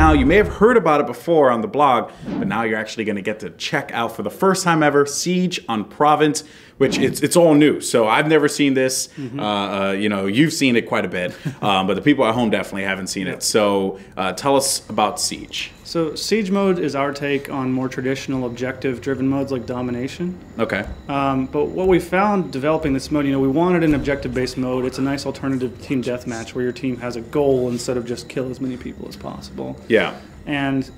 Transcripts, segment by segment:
now. You may have heard about it before on the blog, but now you're actually going to get to check out for the first time ever Siege on Province, which it's all new. So I've never seen this. You know, you've seen it quite a bit, but the people at home definitely haven't seen it. So tell us about Siege. So Siege mode is our take on more traditional objective-driven modes like domination. Okay. But what we found developing this mode, you know, we wanted an objective-based mode. It's a nice alternative to team deathmatch where your team has a goal instead of just kill as many people as possible. Yeah. And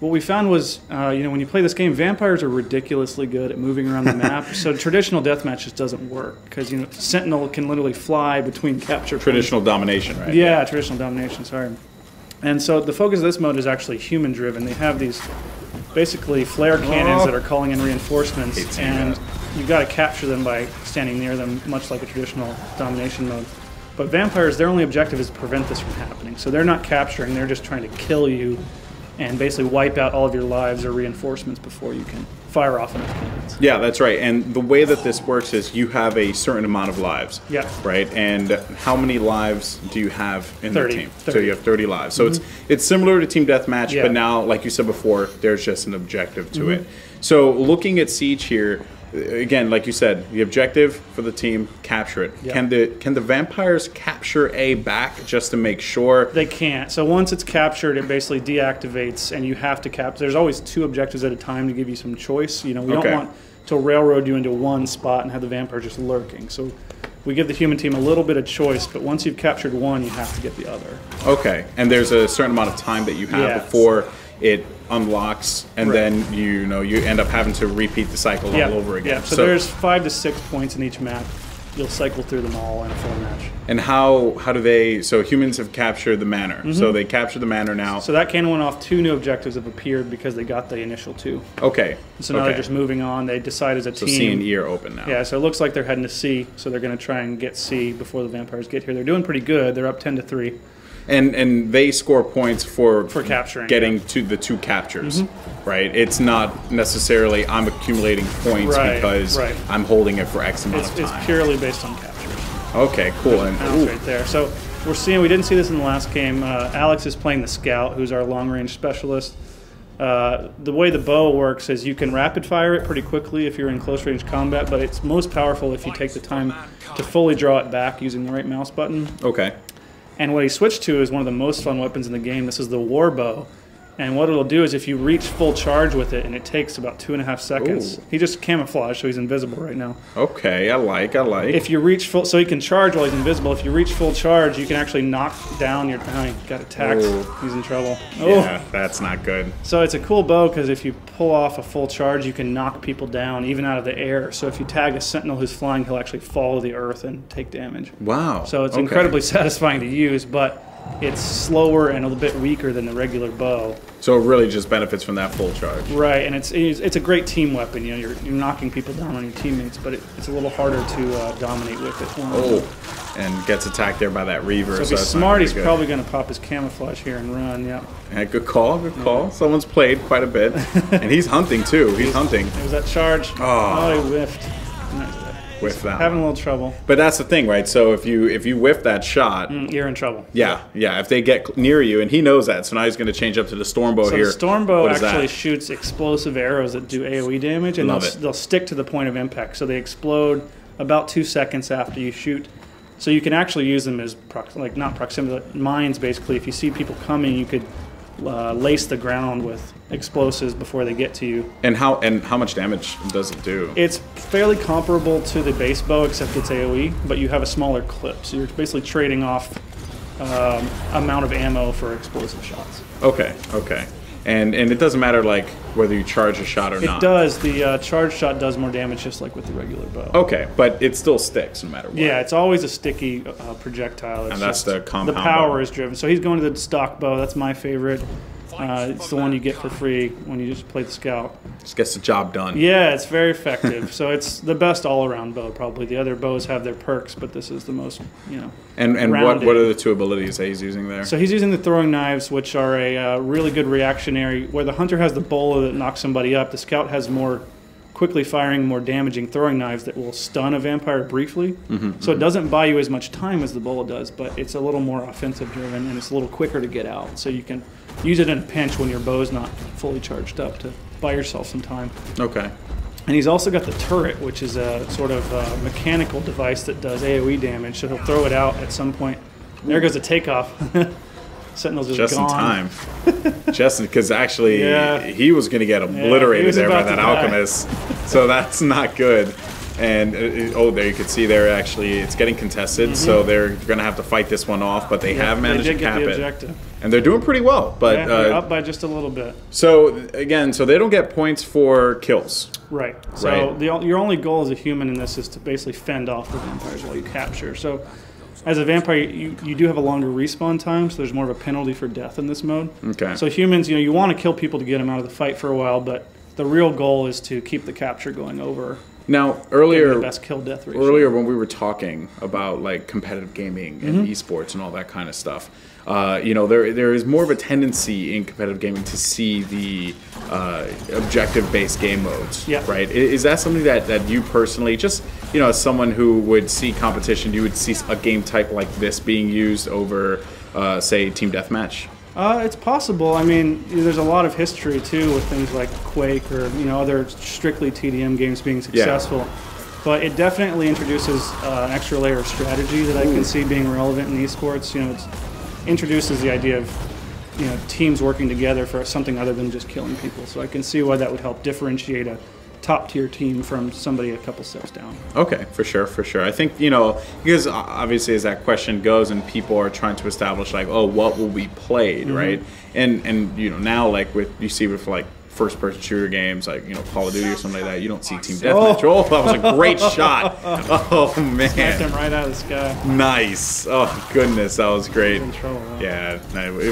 what we found was, you know, when you play this game, vampires are ridiculously good at moving around the map. So traditional deathmatch just doesn't work because, you know, Sentinel can literally fly between capture points. Traditional domination, right? Yeah, traditional domination, sorry. And so the focus of this mode is actually human-driven. They have these basically flare cannons that are calling in reinforcements, and you've got to capture them by standing near them, much like a traditional domination mode. But vampires, their only objective is to prevent this from happening. So they're not capturing, they're just trying to kill you and basically wipe out all of your lives or reinforcements before you can fire off enough cannons. Yeah, that's right. And the way that this works is you have a certain amount of lives. Yeah. Right? And how many lives do you have in the team? 30. So you have 30 lives. So it's similar to Team Deathmatch, but now, like you said before, there's just an objective to it. So looking at Siege here, again, like you said, the objective for the team, capture it. Can the vampires capture A back just to make sure? They can't. So once it's captured, it basically deactivates, and you have to capture. There's always 2 objectives at a time to give you some choice. You know, we don't want to railroad you into one spot and have the vampire just lurking. So we give the human team a little bit of choice, but once you've captured one, you have to get the other. Okay. And there's a certain amount of time that you have before it unlocks, and then you end up having to repeat the cycle all over again. Yeah. So there's 5 to 6 points in each map. You'll cycle through them all in a full match. And how do they? So humans have captured the manor. So they capture the manor now. So that cannon went off. 2 new objectives have appeared because they got the initial 2. Okay. So now they're just moving on. They decide as a team. So C and E are open now. Yeah. So it looks like they're heading to C. So they're going to try and get C before the vampires get here. They're doing pretty good. They're up 10 to 3. And they score points for capturing, getting to the 2 captures, right? It's not necessarily I'm accumulating points because I'm holding it for X amount of time. It's purely based on captures. Okay, cool. And right there. So we're seeing, we didn't see this in the last game. Alex is playing the Scout, who's our long-range specialist. The way the bow works is you can rapid fire it pretty quickly if you're in close range combat, but it's most powerful if you take the time to fully draw it back using the right mouse button. Okay. And what he switched to is one of the most fun weapons in the game. This is the war bow. And what it'll do is if you reach full charge with it, and it takes about 2.5 seconds. He just camouflaged, so he's invisible right now. Okay, I like. If you reach full, so he can charge while he's invisible. If you reach full charge, you can actually knock down your, he got attacked. He's in trouble. Yeah, that's not good. So it's a cool bow because if you pull off a full charge, you can knock people down even out of the air. So if you tag a sentinel who's flying, he'll actually fall to the earth and take damage. Wow. So it's incredibly satisfying to use, but it's slower and a little bit weaker than the regular bow. So it really just benefits from that full charge. Right, and it's a great team weapon. You know, you're knocking people down on your teammates, but it's a little harder to dominate with it. And gets attacked there by that Reaver. So if he's smart, he's probably going to pop his camouflage here and run. Yeah. Good call. Good call. Someone's played quite a bit, and he's hunting too. He's hunting. There was that charge. Oh, he whiffed. Whiff that. Having a little trouble. But that's the thing, right? So if you whiff that shot, you're in trouble. Yeah. If they get near you, and he knows that, so now he's going to change up to the stormbow here. So the stormbow actually shoots explosive arrows that do AOE damage, and they'll stick to the point of impact. So they explode about 2 seconds after you shoot. So you can actually use them as not proximity, but mines. Basically, if you see people coming, you could lace the ground with explosives before they get to you. And how much damage does it do? It's fairly comparable to the base bow, except it's AOE, but you have a smaller clip. So you're basically trading off amount of ammo for explosive shots. Okay. And it doesn't matter like whether you charge a shot or not. It does. The charge shot does more damage, just like with the regular bow. Okay, but it still sticks no matter what. Yeah, it's always a sticky projectile. And that's the compound. The power is driven. So he's going to the stock bow. That's my favorite. It's the one you get for free when you just play the Scout. Just gets the job done. Yeah, it's very effective. So it's the best all-around bow, probably. The other bows have their perks, but this is the most, And what are the 2 abilities that he's using there? So he's using the throwing knives, which are a really good reactionary. Where the hunter has the bowler that knocks somebody up, the Scout has more quickly firing, more damaging throwing knives that will stun a vampire briefly. So it doesn't buy you as much time as the bullet does, but it's a little more offensive driven and it's a little quicker to get out. So you can use it in a pinch when your bow's not fully charged up to buy yourself some time. Okay. And he's also got the turret, which is a sort of mechanical device that does AoE damage. So he'll throw it out at some point. There goes the takeoff. Sentinel's just gone. In time. Just because actually he was going to get obliterated there by that alchemist. So that's not good. And there you can see there actually it's getting contested, so they're going to have to fight this one off, but they have managed to cap it. And they're doing pretty well, but they're up by just a little bit. So again, so they don't get points for kills. Right. So your only goal as a human in this is to basically fend off the vampires while you capture. So as a vampire, you do have a longer respawn time, so there's more of a penalty for death in this mode. Okay. So humans, you want to kill people to get them out of the fight for a while, but the real goal is to keep the capture going over. Now, earlier, the best kill death ratio. Earlier when we were talking about like competitive gaming and esports and all that kind of stuff, there is more of a tendency in competitive gaming to see the objective-based game modes. Yeah. Right? Is that something that you personally, just as someone who would see competition, you would see a game type like this being used over, say, team deathmatch? It's possible. I mean, there's a lot of history too with things like Quake or other strictly TDM games being successful. Yeah. But it definitely introduces an extra layer of strategy that I can see being relevant in esports. It introduces the idea of teams working together for something other than just killing people. So I can see why that would help differentiate a top-tier team from somebody a couple steps down. Okay, for sure. I think, because obviously as that question goes and people are trying to establish like, oh, what will be played, right? And now like you see with like first-person shooter games like, Call of Duty or something like that, you don't see team deathmatch. Oh, that was a great shot. Oh, man. Smacked him right out of the sky. Nice. Oh, goodness, that was great. In trouble, huh? Yeah.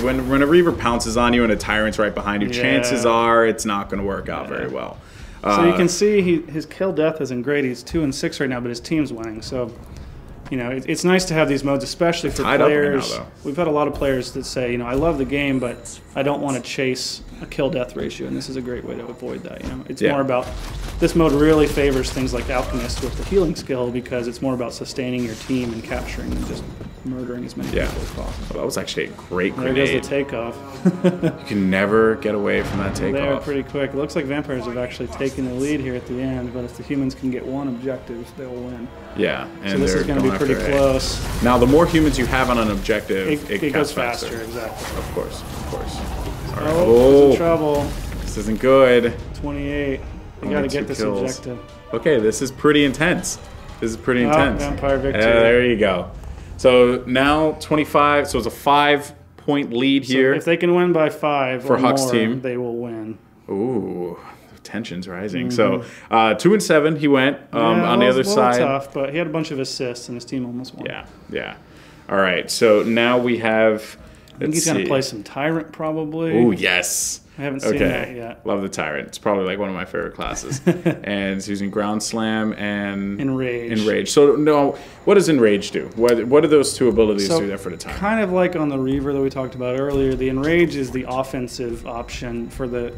When a Reaver pounces on you and a Tyrant's right behind you, chances are it's not going to work out very well. So you can see his kill death isn't great. He's 2-6 right now, but his team's winning. So, it's nice to have these modes, especially for players. Right now, we've had a lot of players that say, I love the game, but I don't want to chase a kill death ratio, and this is a great way to avoid that. It's more about this mode really favors things like Alchemist with the healing skill because it's more about sustaining your team and capturing than just murdering as many people as possible. Well, that was actually a great grenade. There goes the takeoff. You can never get away from that takeoff. They're pretty quick. It looks like vampires have actually taken the lead here at the end, but if the humans can get one objective, they'll win. Yeah, and so this is going to be pretty close. Now, the more humans you have on an objective, it goes faster. Exactly. Of course. All right. Oh, in trouble. This isn't good. 28. You got to get this objective. Okay, this is pretty intense. Vampire victory. There you go. So now 25. So it's a 5-point lead here. So if they can win by 5 for or Huck's more, team, they will win. Ooh. Tension's rising. So 2-7 he went on the other side. Tough, but he had a bunch of assists and his team almost won. Yeah. All right. So now we have. I think he's going to play some Tyrant probably. Oh yes. I haven't seen that yet. Love the Tyrant. It's probably like one of my favorite classes. And he's using Ground Slam and Enrage. So no, what does Enrage do? What do those two abilities do there for the Tyrant? Kind of like on the Reaver that we talked about earlier, the Enrage is the offensive option for the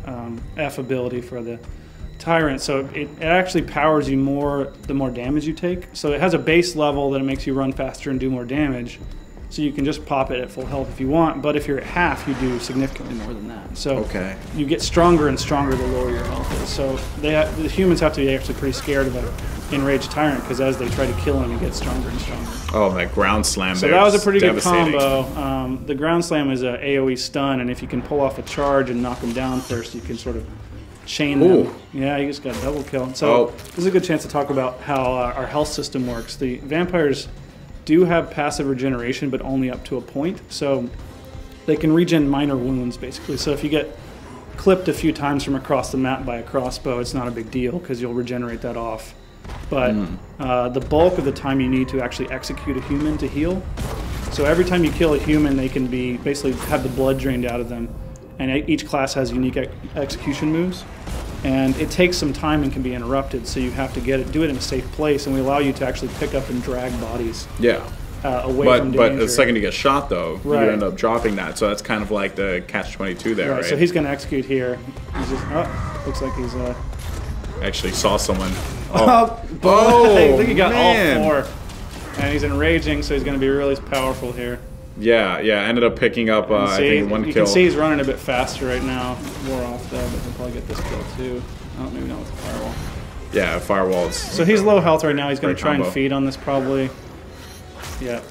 F ability for the Tyrant. So it actually powers you more the more damage you take. So it has a base level that it makes you run faster and do more damage. So you can just pop it at full health if you want, but if you're at half, you do significantly more than that. So you get stronger and stronger the lower your health is. So the humans have to be actually pretty scared of an Enraged Tyrant because as they try to kill him, he gets stronger and stronger. Oh, that Ground Slam So that was a pretty good combo. The Ground Slam is a AoE stun, and if you can pull off a charge and knock him down first, you can sort of chain them. Yeah, you just got a double kill. So this is a good chance to talk about how our health system works. The vampires do have passive regeneration, but only up to a point. So they can regen minor wounds, basically. So if you get clipped a few times from across the map by a crossbow, it's not a big deal because you'll regenerate that off. But the bulk of the time you need to actually execute a human to heal. So every time you kill a human, they can be basically have the blood drained out of them. And each class has unique execution moves. And it takes some time and can be interrupted, so you have to do it in a safe place, and we allow you to actually pick up and drag bodies away from danger. But the second you get shot, though, you end up dropping that, so that's kind of like the catch-22 there, right? So he's going to execute here. He's just, looks like he's actually saw someone. Oh, I think he got man. all 4. And he's enraging, so he's going to be really powerful here. Yeah, ended up picking up, I think, 1 kill. You can see he's running a bit faster right now. More off though, but he'll probably get this kill too. Oh, maybe not with the firewall. Yeah, firewalls. So he's low health right now. He's going to try and feed on this probably. Yeah.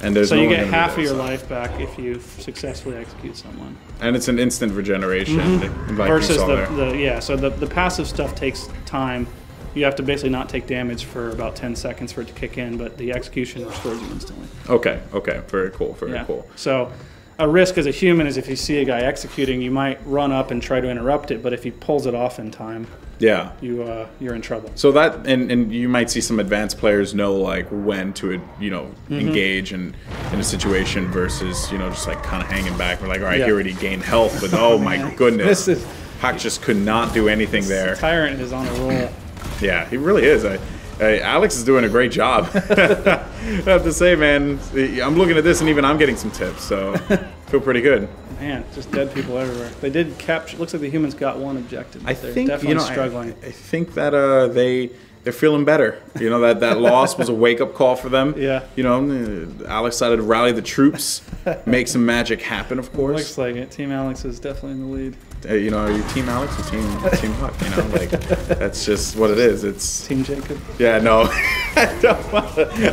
And there's so you get half of your life back if you successfully execute someone. And it's an instant regeneration. Versus so the passive stuff takes time. You have to basically not take damage for about 10 seconds for it to kick in, but the execution restores you instantly. Okay, very cool, very cool. So a risk as a human is if you see a guy executing, you might run up and try to interrupt it, but if he pulls it off in time, you're in trouble. So that, and you might see some advanced players know like when to, engage in a situation versus, just like kind of hanging back. We're like, all right, he already gained health, but oh my goodness, Huck just could not do anything there. Tyrant is on a roll. Yeah, he really is. Alex is doing a great job. I have to say, man, I'm looking at this and even I'm getting some tips, so feel pretty good. Man, just dead people everywhere. They did capture. Looks like the humans got 1 objective. I think definitely struggling. I think that they're feeling better. That loss was a wake up call for them. Yeah. Alex decided to rally the troops, make some magic happen. Of course. Looks like it. Team Alex is definitely in the lead. Are you Team Alex or Team Huck? That's just what it is. It's Team Jacob. Yeah, no, I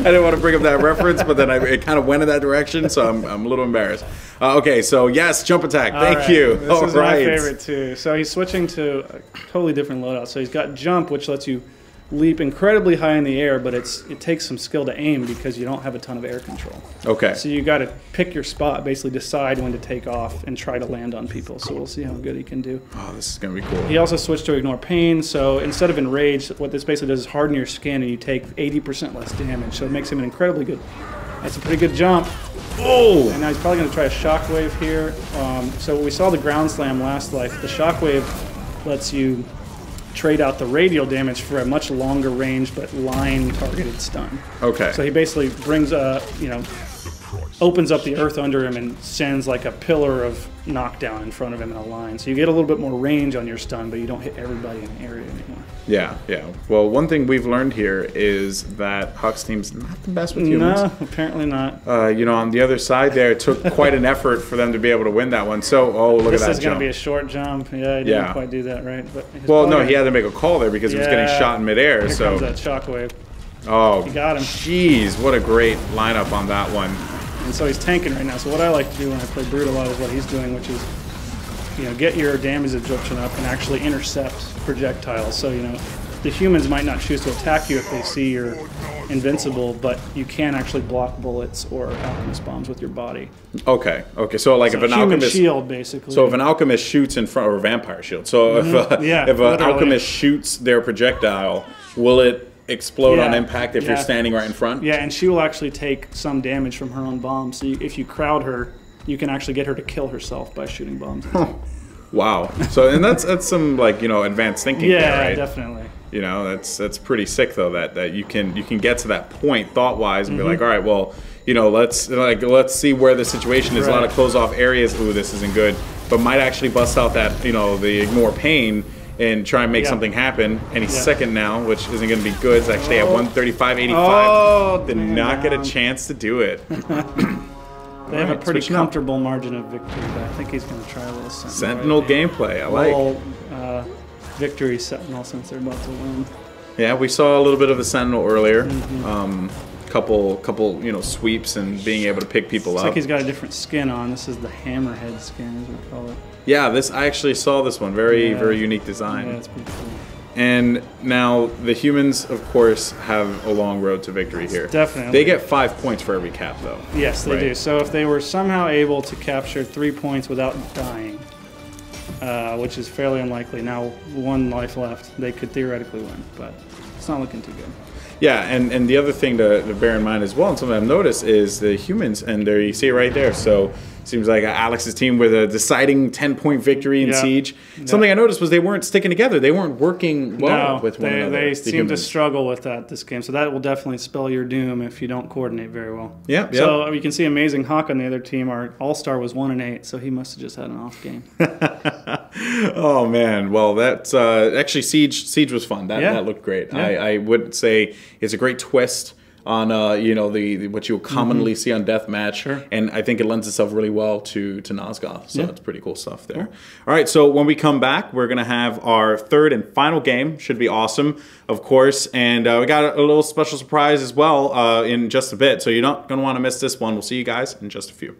didn't want to bring up that reference, but then it kind of went in that direction, so I'm a little embarrassed. Okay, so yes, jump attack. Thank you. This is my favorite too. So he's switching to a totally different loadout. So he's got jump, which lets you leap incredibly high in the air, but it takes some skill to aim because you don't have a ton of air control. Okay. So you got to pick your spot, basically decide when to take off and try to land on people. So we'll see how good he can do. Oh, this is going to be cool. He also switched to ignore pain. So instead of enrage, what this basically does is harden your skin and you take 80% less damage. So it makes him an incredibly good. That's a pretty good jump. Oh! And now he's probably going to try a shockwave here. So we saw the ground slam last life. The shockwave lets you trade out the radial damage for a much longer range but line targeted stun. Okay. So he basically brings opens up the earth under him and sends like a pillar of knockdown in front of him in a line. So you get a little bit more range on your stun, but you don't hit everybody in the area anymore. Yeah. Well, one thing we've learned here is that Huck's team's not the best with humans. No, apparently not. On the other side there, it took quite an effort for them to be able to win that one. So, look at that jump. This is going to be a short jump. Yeah, he didn't quite do that right. But he had to make a call there because he was getting shot in midair. Here comes that shockwave. Oh, he got him. Jeez, what a great lineup on that one. And so he's tanking right now. So what I like to do when I play Brute a lot is what he's doing, which is, get your damage absorption up and actually intercept projectiles. So, the humans might not choose to attack you if they see you're invincible, but you can actually block bullets or alchemist bombs with your body. Okay. So like if an alchemist shield, basically. So if an alchemist shoots in front, or a vampire shield. So if an alchemist shoots their projectile, will it explode on impact if you're standing right in front? Yeah, and she will actually take some damage from her own bomb. So if you crowd her, you can actually get her to kill herself by shooting bombs. Wow. So and that's some advanced thinking. Yeah, there, right? Definitely. That's pretty sick though that you can get to that point thought wise and be like, all right, well, let's see where the situation is. A lot of closed off areas. Ooh, this isn't good. But might actually bust out that the ignore pain and try and make something happen. And he's second now, which isn't going to be good. It's actually at 135.85. Oh, did not get a chance to do it. They have a pretty comfortable margin of victory, but I think he's going to try a little Sentinel gameplay. I like. Victory Sentinel since they're about to win. Yeah, we saw a little bit of the Sentinel earlier. Couple sweeps and being able to pick people up. Looks like he's got a different skin on. This is the Hammerhead skin, as we call it. Yeah, I actually saw this one. Very unique design. Yeah, it's pretty cool. And now the humans, of course, have a long road to victory here. Definitely. They get 5 points for every cap, though. Yes, they do. So if they were somehow able to capture 3 points without dying, which is fairly unlikely. Now, 1 life left. They could theoretically win, but it's not looking too good. Yeah, and the other thing to bear in mind as well, and something I've noticed, is the humans, and there you see it right there. So Seems like Alex's team with a deciding 10-point victory in Siege. Something I noticed was they weren't sticking together. They weren't working well with one another. They seem to struggle with that this game. So that will definitely spell your doom if you don't coordinate very well. Yeah. So you can see Amazing Hawk on the other team. Our all-star was 1-8, so he must have just had an off game. Oh man, well that's actually Siege was fun. That looked great. I would say it's a great twist on you know, the what you'll commonly see on Deathmatch, and I think it lends itself really well to Nosgoth. So it's pretty cool stuff there. Cool. All right, so when we come back, we're gonna have our third and final game. Should be awesome, of course, and we got a little special surprise as well in just a bit. So you're not gonna want to miss this one. We'll see you guys in just a few.